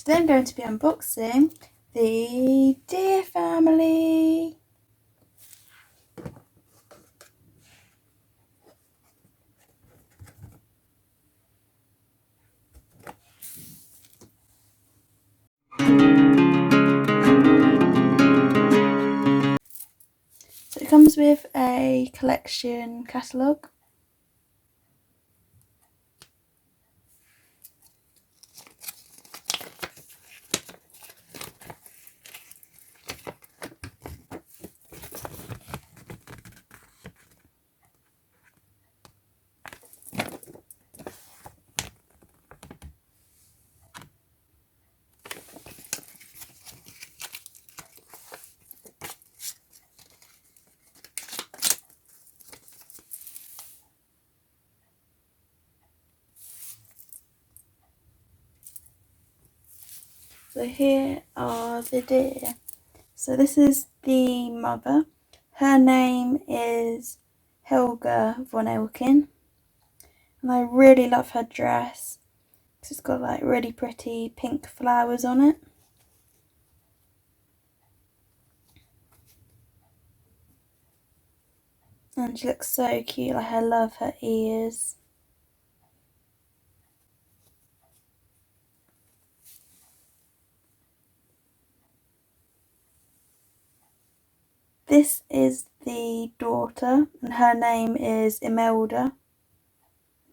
Today I'm going to be unboxing the Deer family. So it comes with a collection catalogue. So here are the deer. So this is the mother. Her name is Helga von Elkin. And I really love her dress because it's got like really pretty pink flowers on it. And she looks so cute, like I love her ears. This is the daughter, and her name is Imelda.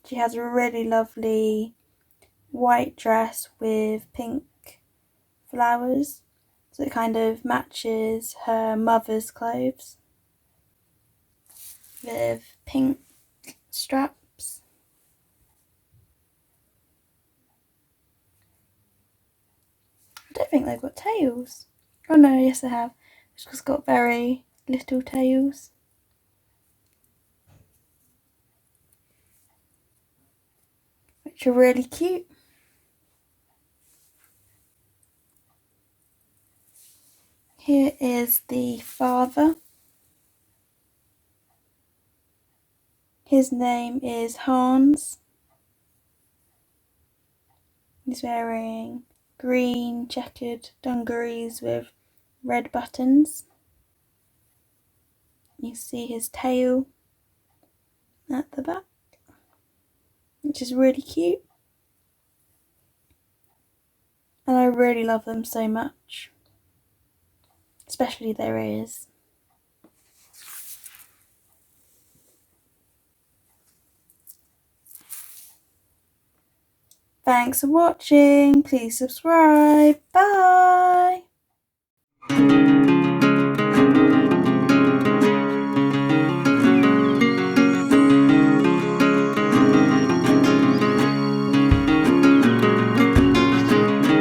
She has a really lovely white dress with pink flowers, so it kind of matches her mother's clothes with pink straps. I don't think they've got tails. Oh no, yes they have. It's just got very little tails. Which are really cute. Here is the father. His name is Hans. He's wearing green checkered dungarees with red buttons. You see his tail at the back, which is really cute. And I really love them so much, especially their ears. Thanks for watching. Please subscribe. Bye.